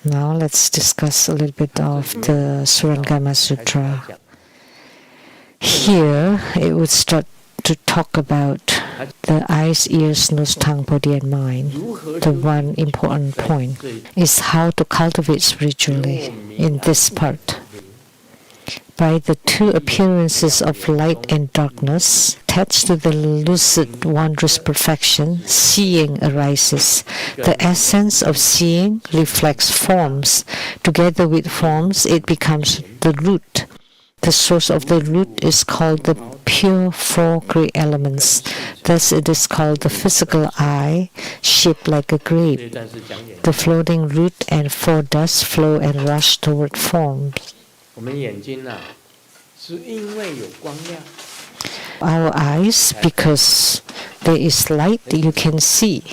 Now let's discuss a little bit of the Surangama Sutra. Here it would start to talk about the eyes, ears, nose, tongue, body, and mind. The one important point is how to cultivate spiritually in this part. By the two appearances of light and darkness, attached to the lucid, wondrous perfection, seeing arises. The essence of seeing reflects forms. Together with forms, it becomes the root. The source of the root is called the pure four great elements. Thus it is called the physical eye, shaped like a grape. The floating root and four dust flow and rush toward forms. Our eyes, because there is light, you can see.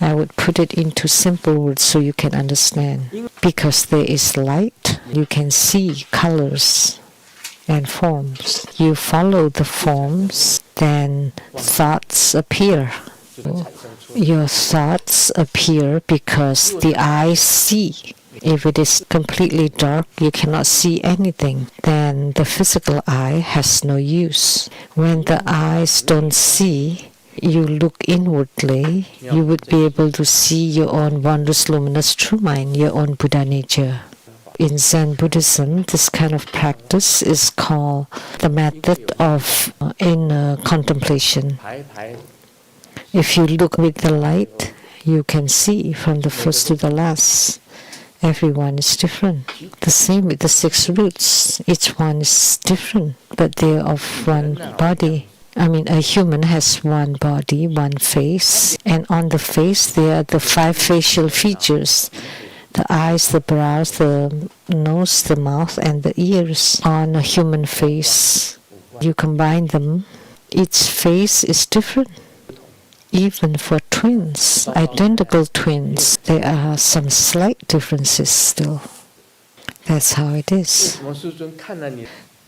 I would put it into simple words so you can understand. Because there is light, you can see colors and forms. You follow the forms, then thoughts appear. Your thoughts appear because the eyes see. If it is completely dark, you cannot see anything. Then the physical eye has no use. When the eyes don't see, you look inwardly, you would be able to see your own wondrous, luminous true mind, your own Buddha nature. In Zen Buddhism, this kind of practice is called the method of inner contemplation. If you look with the light, you can see from the first to the last. Everyone is different. The same with the six roots. Each one is different, but they are of one body. A human has one body, one face, and on the face there are the five facial features. The eyes, the brows, the nose, the mouth, and the ears on a human face. You combine them, each face is different. Even for twins, identical twins, there are some slight differences still. That's how it is.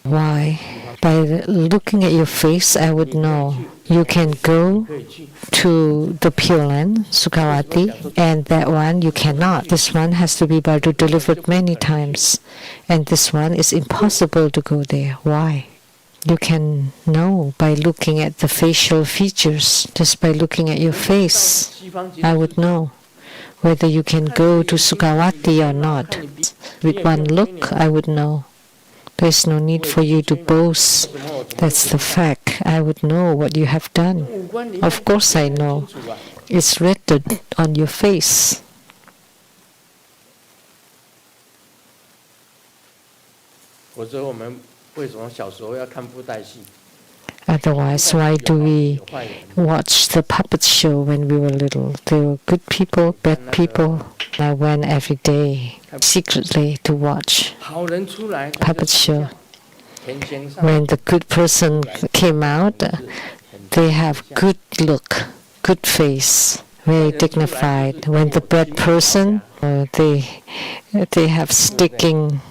Why? By looking at your face, I would know. You can go to the Pure Land, Sukhavati, and that one you cannot. This one has to be Badu delivered many times, and this one is impossible to go there. Why? You can know by looking at the facial features. Just by looking at your face, I would know whether you can go to Sukhavati or not. With one look, I would know. There's no need for you to boast. That's the fact. I would know what you have done. Of course I know. It's written on your face. Otherwise, why do we watch the puppet show when we were little? There were good people, bad people. I went every day secretly to watch puppet show. When the good person came out, they have good look, good face, very dignified. When the bad person, they have sticking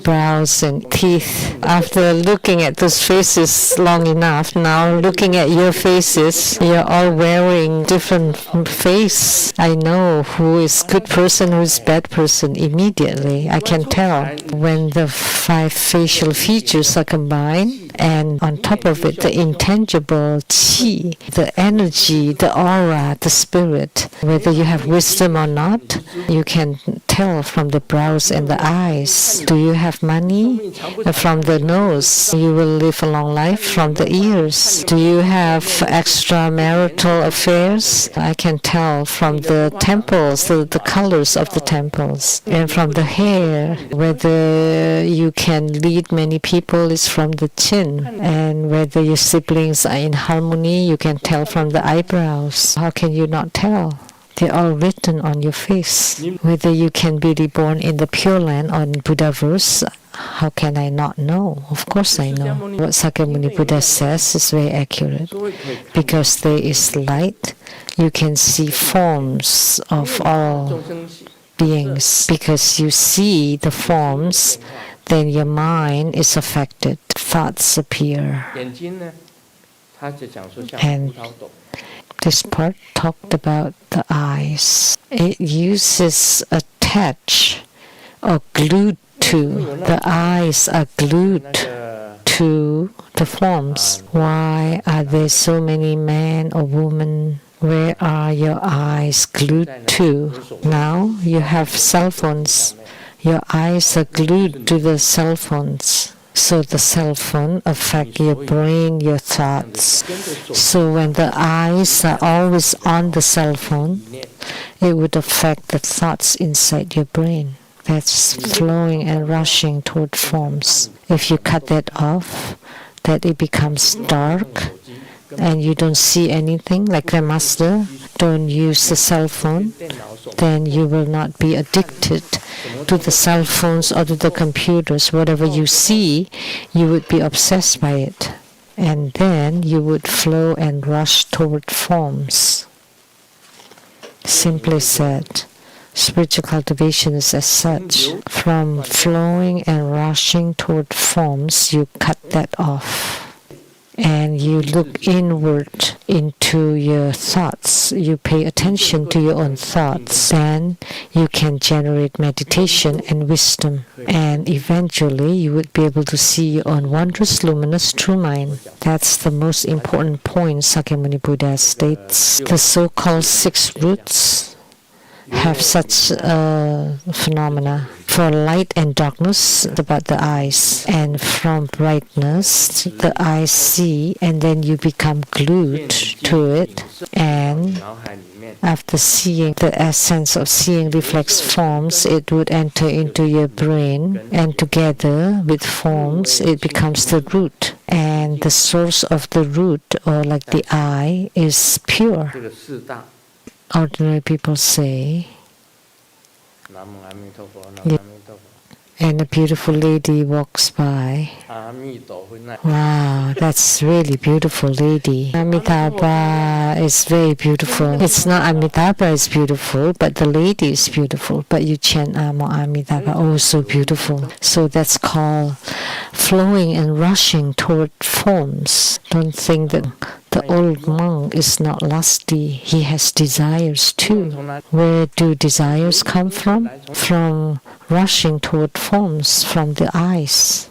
brows and teeth. After looking at those faces long enough, now looking at your faces, you're all wearing different face. I know who is good person, who is bad person immediately. I can tell when the five facial features are combined, and on top of it, the intangible qi, the energy, the aura, the spirit. Whether you have wisdom or not, you can tell from the brows and the eyes. Do you have money? From the nose. You will live a long life. From the ears. Do you have extramarital affairs? I can tell from the temples, the colors of the temples. And from the hair, whether you can lead many people is from the chin. And whether your siblings are in harmony, you can tell from the eyebrows. How can you not tell? They're all written on your face. Whether you can be reborn in the Pure Land or in Buddhaverse, how can I not know? Of course I know. What Sakyamuni Buddha says is very accurate. Because there is light, you can see forms of all beings. Because you see the forms, then your mind is affected. Thoughts appear. And this part talked about the eyes. It uses a attached or glued to. The eyes are glued to the forms. Why are there so many men or women? Where are your eyes glued to? Now you have cell phones. Your eyes are glued to the cell phones. So the cell phone affects your brain, your thoughts. So when the eyes are always on the cell phone, it would affect the thoughts inside your brain. That's flowing and rushing toward forms. If you cut that off, that it becomes dark and you don't see anything, like the master, don't use the cell phone, then you will not be addicted to the cell phones or to the computers. Whatever you see, you would be obsessed by it. And then you would flow and rush toward forms. Simply said, spiritual cultivation is as such. From flowing and rushing toward forms, you cut that off. And you look inward into your thoughts. You pay attention to your own thoughts. Then you can generate meditation and wisdom. And eventually you would be able to see your own wondrous, luminous, true mind. That's the most important point Sakyamuni Buddha states. The so-called 6 roots have such phenomena. For light and darkness, it's about the eyes. And from brightness, the eyes see, and then you become glued to it. And after seeing, the essence of seeing reflects forms, it would enter into your brain. And together with forms, it becomes the root. And the source of the root, or like the eye, is pure. Ordinary people say, and a beautiful lady walks by. Wow, that's really beautiful lady. Amitabha is very beautiful. It's not Amitabha is beautiful, but the lady is beautiful. But you chant Namo Amitabha, oh, so beautiful. So that's called flowing and rushing toward forms. Don't think that the old monk is not lusty. He has desires too. Where do desires come from? From rushing toward forms from the eyes.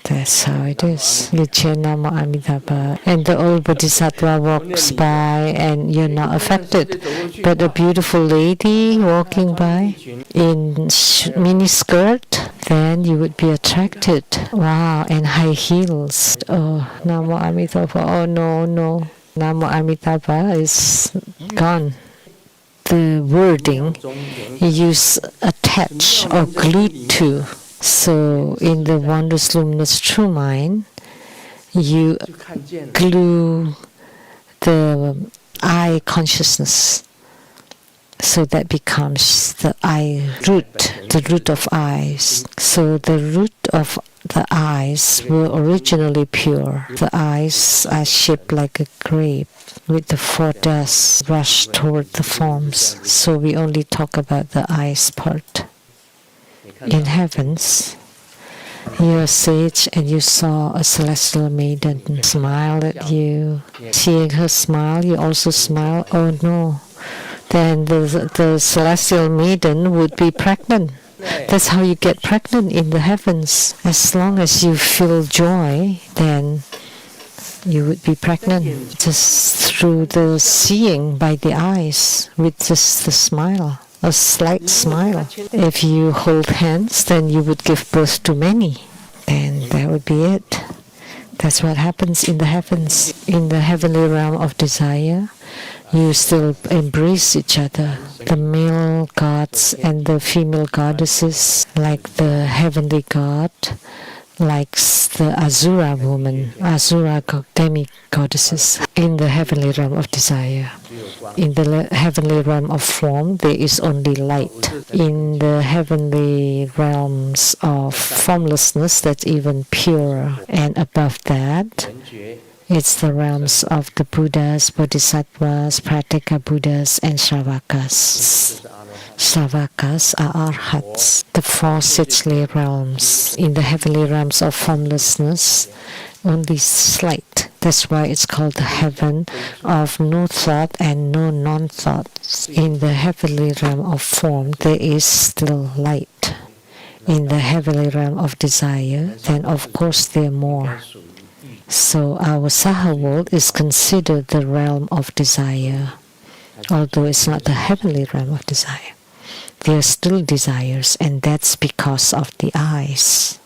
That's how it is. You chant Namo Amitabha, and the old bodhisattva walks by, and you're not affected. But a beautiful lady walking by in mini skirt, then you would be attracted. Wow, and high heels. Oh, Namo Amitabha. Oh no, no. Namo Amitabha is gone. The wording you use attach or glued to. So in the wondrous, luminous, true mind, you glue the I consciousness. So that becomes the I root, the root of eyes. So the root of the eyes were originally pure. The eyes are shaped like a grape with the 4 dust rush toward the forms. So we only talk about the eyes part. In heavens, you're a sage and you saw a celestial maiden smile at you. Seeing her smile, you also smile. Oh no. Then the celestial maiden would be pregnant. That's how you get pregnant in the heavens. As long as you feel joy, then you would be pregnant just through the seeing by the eyes with just the smile, a slight smile. If you hold hands, then you would give birth to many. And that would be it. That's what happens in the heavens. In the heavenly realm of desire, you still embrace each other. The male gods and the female goddesses, like the heavenly god, likes the Asura woman, Asura demi-goddesses in the heavenly realm of desire. In the heavenly realm of form, there is only light. In the heavenly realms of formlessness, that's even purer. And above that, it's the realms of the Buddhas, Bodhisattvas, Prateka Buddhas, and Shravakas. Shravakas are arhats, the 4 sixthly realms. In the heavenly realms of formlessness, only slight. That's why it's called the heaven of no thought and no non-thought. In the heavenly realm of form, there is still light. In the heavenly realm of desire, then of course there are more. So our Saha world is considered the realm of desire, although it's not the heavenly realm of desire. There are still desires, and that's because of the eyes.